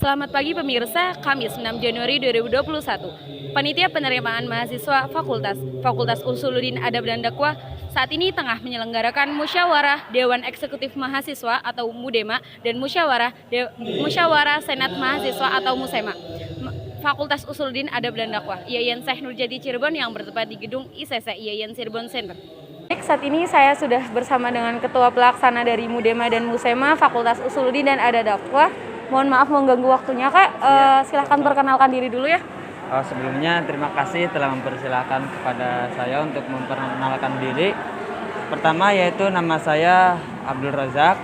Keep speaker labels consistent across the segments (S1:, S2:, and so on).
S1: Selamat pagi pemirsa, Kamis 6 Januari 2021. Panitia Penerimaan Mahasiswa Fakultas Usuluddin Adab dan Dakwah saat ini tengah menyelenggarakan Musyawarah Dewan Eksekutif Mahasiswa atau MUDEMA dan Musyawarah Senat Mahasiswa atau MUSEMA. Fakultas Usuluddin Adab dan Dakwah, IAIN Syekh Nurjadi Cirebon yang bertempat di gedung ICC IAIN Cirebon Center. Saat ini saya sudah bersama dengan Ketua Pelaksana dari MUDEMA dan MUSEMA Fakultas Usuluddin dan Adab Dakwah. Mohon maaf mengganggu waktunya, Kak. Silahkan perkenalkan diri dulu ya.
S2: Sebelumnya terima kasih telah mempersilahkan kepada saya untuk memperkenalkan diri. Pertama yaitu nama saya Abdul Razak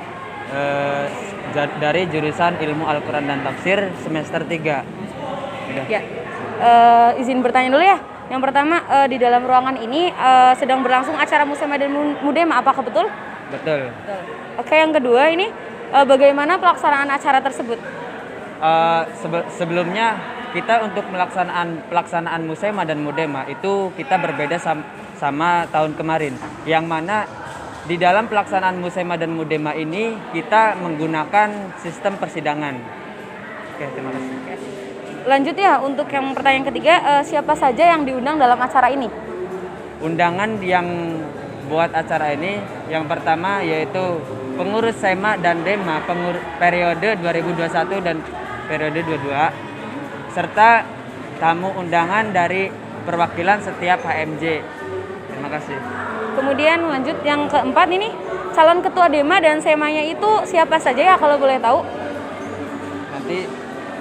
S2: dari jurusan Ilmu Al-Quran dan Tafsir semester 3.
S1: Ya. Izin bertanya dulu ya. Yang pertama, di dalam ruangan ini sedang berlangsung acara MUSEMA dan MUDEMA, apakah betul?
S2: Betul.
S1: Oke, yang kedua ini bagaimana pelaksanaan acara tersebut?
S2: Sebelumnya kita untuk pelaksanaan MUSEMA dan MUDEMA itu kita berbeda sama tahun kemarin, yang mana di dalam pelaksanaan MUSEMA dan MUDEMA ini kita menggunakan sistem persidangan. Oke, terima kasih.
S1: Lanjut ya, untuk yang pertanyaan ketiga, siapa saja yang diundang dalam acara ini?
S2: Undangan yang buat acara ini yang pertama yaitu pengurus SEMA dan DEMA periode 2021 dan periode 22 serta tamu undangan dari perwakilan setiap HMJ. Terima kasih. Kemudian
S1: lanjut yang keempat ini, calon ketua DEMA dan SEMA-nya itu siapa saja ya kalau boleh tahu?
S2: Nanti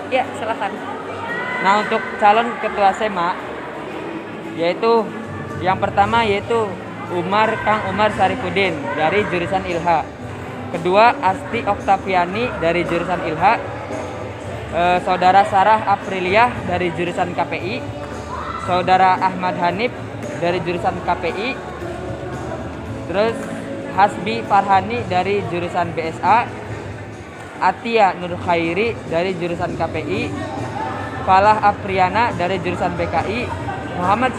S1: ya, silakan.
S2: Nah, untuk calon ketua SEMA yaitu yang pertama yaitu Kang Umar Sarifuddin dari jurusan Ilha. Kedua, Asti Oktaviani dari jurusan Ilha. Saudara Sarah Aprilia dari jurusan KPI. Saudara Ahmad Hanif dari jurusan KPI. Terus Hasbi Farhani dari jurusan BSA. Atia Nur Khairi dari jurusan KPI. Falah Apriana dari jurusan BKI. Muhammad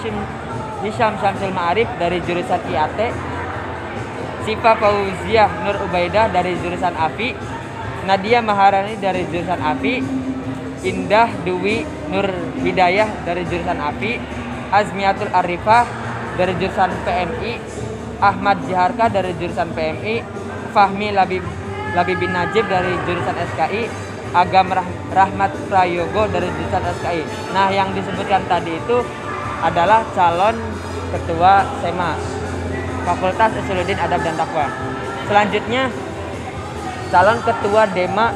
S2: Hisham Syamsul Ma'arif dari jurusan IAT. Sifa Fauziah Nur Ubaidah dari jurusan AFI. Nadia Maharani dari jurusan AFI. Indah Dwi Nur Hidayah dari jurusan AFI. Azmiatul Arifah dari jurusan PMI. Ahmad Jiharka dari jurusan PMI. Fahmi Labibin Najib dari jurusan SKI. Agam Rahmat Prayogo dari jurusan SKI. Nah, yang disebutkan tadi itu adalah calon ketua SEMA Fakultas Usuluddin Adab dan Dakwah. Selanjutnya calon ketua DEMA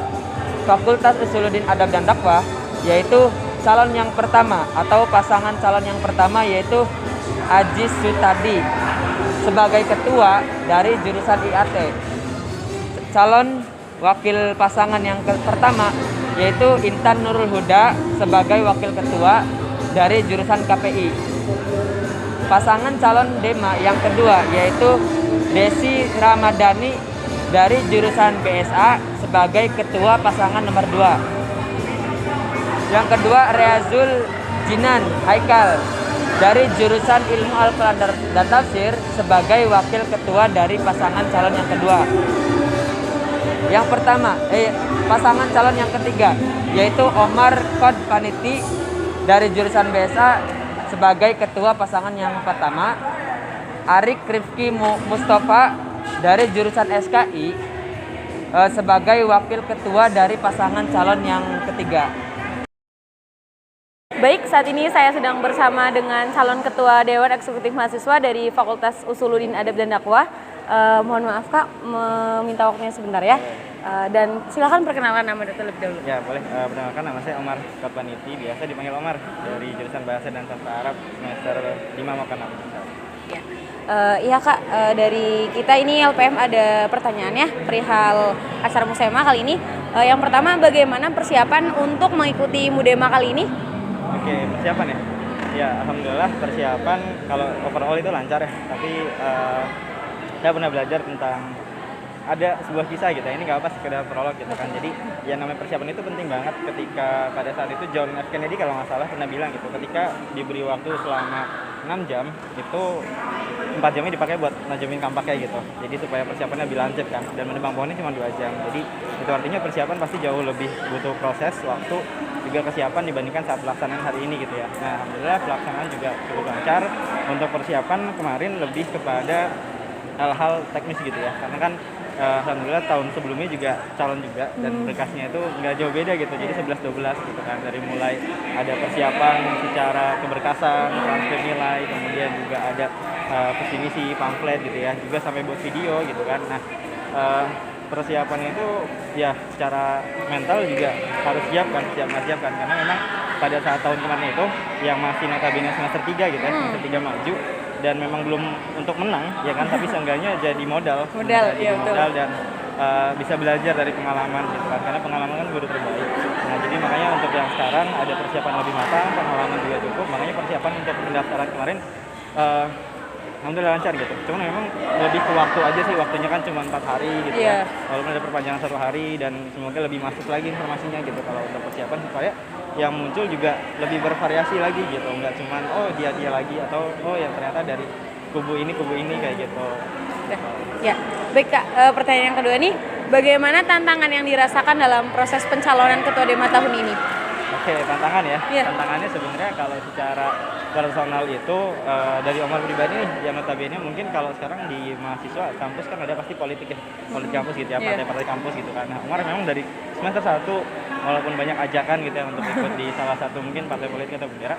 S2: Fakultas Usuluddin Adab dan Dakwah yaitu calon yang pertama atau pasangan calon yang pertama yaitu Aziz Sutadi sebagai ketua dari jurusan IAT. Calon wakil pasangan yang pertama yaitu Intan Nurul Huda sebagai wakil ketua dari jurusan KPI. Pasangan calon DEMA yang kedua yaitu Desi Ramadhani dari jurusan BSA sebagai ketua pasangan nomor 2. Yang kedua Reazul Jinan Haikal dari jurusan Ilmu Al-Quran dan Tafsir sebagai wakil ketua dari pasangan calon yang kedua. Yang pertama, pasangan calon yang ketiga yaitu Omar Kod Paniti dari jurusan BSA sebagai ketua pasangan yang pertama. Arik Rifki Mustafa dari jurusan SKI sebagai wakil ketua dari pasangan calon yang ketiga.
S1: Baik, saat ini saya sedang bersama dengan calon ketua Dewan Eksekutif Mahasiswa dari Fakultas Usuluddin Adab dan Dakwah. Mohon maaf Kak, meminta waktunya sebentar ya. Dan silakan perkenalkan nama terlebih dahulu.
S3: Ya, boleh. Perkenalkan, nama saya Omar Kotpaniti, biasa dipanggil Omar, dari jurusan Bahasa dan Sastra Arab semester 5 mau ke 6.
S1: Ya. Iya Kak, dari kita ini LPM ada pertanyaan ya perihal acara MUSEMA kali ini. Yang pertama, bagaimana persiapan untuk mengikuti MUDEMA kali ini?
S3: Oke, persiapan ya? Ya, alhamdulillah persiapan kalau overall itu lancar ya. Tapi saya pernah belajar tentang ada sebuah kisah gitu ya, ini nggak apa sekedar prolog gitu kan. Jadi yang namanya persiapan itu penting banget. Ketika pada saat itu John F. Kennedy kalau nggak salah pernah bilang gitu, ketika diberi waktu selama 6 jam itu 4 jamnya dipakai buat najemin kampaknya gitu. Jadi supaya persiapannya lebih lanjut kan. Dan menebang pohonnya cuma 2 jam. Jadi itu artinya persiapan pasti jauh lebih butuh proses, waktu, juga kesiapan dibandingkan saat pelaksanaan hari ini gitu ya. Nah, alhamdulillah pelaksanaan juga cukup lancar. Untuk persiapan kemarin lebih kepada hal-hal teknis gitu ya. Karena kan alhamdulillah tahun sebelumnya juga calon juga dan berkasnya itu nggak jauh beda gitu. Jadi 11-12 gitu kan. Dari mulai ada persiapan secara keberkasan, transfer nilai, kemudian juga ada visi misi, pamflet gitu ya. Juga sampai buat video gitu kan. Nah, persiapannya itu ya secara mental juga harus siap kan, siap kan, karena memang pada saat tahun kemarin itu yang masih notabene semester 3 gitu ya, semester 3 maju dan memang belum untuk menang ya kan, tapi seenggaknya jadi modal
S1: Iya,
S3: modal dan bisa belajar dari pengalaman gitu kan, karena pengalaman kan guru terbaik. Nah, jadi makanya untuk yang sekarang ada persiapan lebih matang, pengalaman juga cukup, makanya persiapan untuk pendaftaran kemarin alhamdulillah lancar gitu. Cuma memang lebih ke waktu aja sih, waktunya kan cuma 4 hari gitu ya. Walaupun ada perpanjangan 1 hari dan semoga lebih masuk lagi informasinya gitu kalau untuk persiapan supaya yang muncul juga lebih bervariasi lagi gitu. Enggak cuma oh dia lagi atau oh yang ternyata dari kubu ini kayak gitu.
S1: Ya, baik Kak. Pertanyaan yang kedua nih, bagaimana tantangan yang dirasakan dalam proses pencalonan Ketua Dema tahun ini?
S3: Oke, tantangan ya.
S1: Iya.
S3: Tantangannya sebenarnya kalau secara personal itu dari Omar pribadi nih, yang notabene mungkin kalau sekarang di mahasiswa kampus kan ada pasti politik ya, politik kampus gitu ya, partai-partai kampus gitu kan. Nah, Omar memang dari semester 1 walaupun banyak ajakan gitu ya untuk ikut di salah satu mungkin partai politik atau bendera,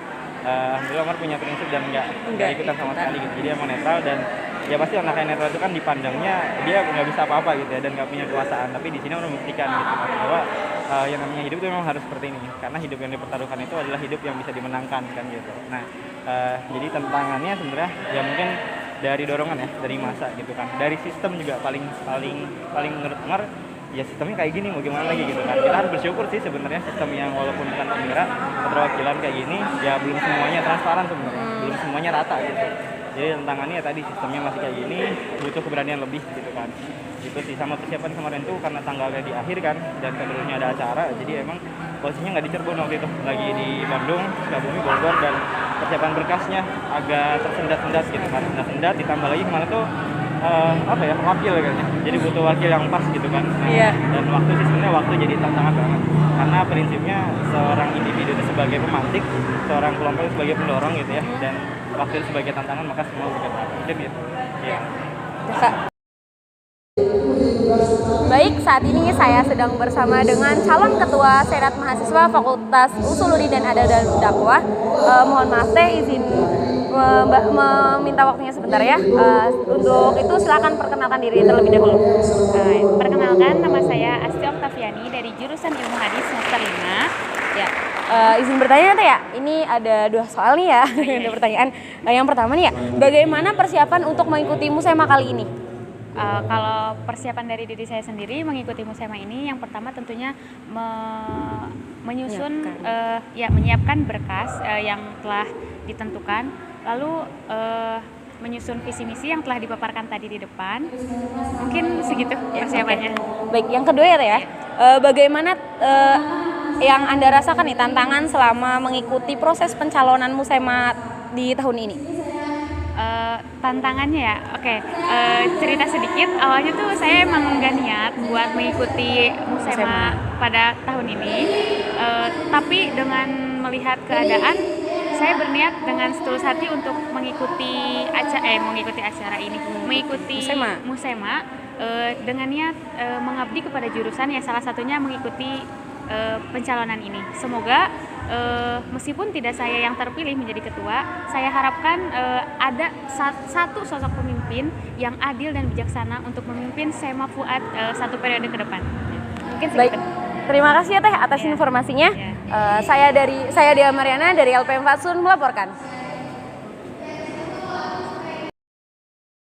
S3: alhamdulillah Omar punya prinsip dan nggak ikutan sama sekali gitu. Jadi emang netral dan ya pasti anak yang netral itu kan dipandangnya dia nggak bisa apa-apa gitu ya dan nggak punya kekuasaan, tapi di sini Omar membuktikan gitu kan, bahwa yang namanya hidup itu memang harus seperti ini, karena hidup yang dipertaruhkan itu adalah hidup yang bisa dimenangkan kan gitu. Nah, jadi tantangannya sebenarnya ya mungkin dari dorongan ya, dari masa gitu kan, dari sistem juga paling menurut Umar ya sistemnya kayak gini mau gimana lagi gitu kan. Kita harus bersyukur sih sebenarnya sistem yang walaupun bukan pemira keterwakilan kayak gini ya belum semuanya transparan sebenarnya, belum semuanya rata gitu. Jadi tantangannya ya tadi sistemnya masih kayak gini, butuh keberanian lebih gitu kan. Itu sih, sama persiapan kemarin tuh karena tanggalnya di akhir kan dan kebetulannya ada acara, jadi emang posisinya nggak di Cirebon waktu itu, lagi di Bandung, Sukabumi, Bogor, dan persiapan berkasnya agak tersendat-sendat gitu kan, sendat ditambah lagi kemarin tuh wakil kayaknya, jadi butuh wakil yang pas gitu kan. Nah, dan waktu sih sebenarnya waktu jadi tantangan banget, karena prinsipnya seorang individu itu sebagai pemantik, seorang kelompok itu sebagai pendorong gitu ya, dan wakil sebagai tantangan, maka semua bergerak mungkin gitu ya.
S1: Baik, saat ini saya sedang bersama dengan calon ketua Senat Mahasiswa Fakultas Usuluddin dan Adab dan Dakwah. Mohon maaf teh, izin meminta waktunya sebentar ya. Untuk itu silakan perkenalkan diri terlebih dahulu.
S4: Perkenalkan, nama saya Asti Oktaviani dari jurusan Ilmu Hadis semester 5.
S1: Ya, izin bertanya teh ya. Ini ada 2 soal nih ya. Ada pertanyaan. Yang pertama nih ya, bagaimana persiapan untuk mengikuti Musema kali ini?
S4: Kalau persiapan dari diri saya sendiri mengikuti Musema ini, yang pertama tentunya menyiapkan berkas yang telah ditentukan, lalu menyusun visi misi yang telah dipaparkan tadi di depan. Mungkin segitu persiapannya.
S1: Baik, yang kedua ya teh ya. Bagaimana yang Anda rasakan nih tantangan selama mengikuti proses pencalonan Musema di tahun ini?
S4: Tantangannya ya, cerita sedikit. Awalnya tuh saya emang nggak niat buat mengikuti Musema pada tahun ini, tapi dengan melihat keadaan, saya berniat dengan setulus hati untuk mengikuti acara ini, mengikuti Musema dengan niat mengabdi kepada jurusan yang salah satunya mengikuti pencalonan ini. Semoga meskipun tidak saya yang terpilih menjadi ketua, saya harapkan ada satu sosok pemimpin yang adil dan bijaksana untuk memimpin Sema Fuad 1 periode ke depan. Mungkin
S1: baik. Terima kasih ya teh atas informasinya. Saya Dea Mariana dari LPM Fatsun melaporkan.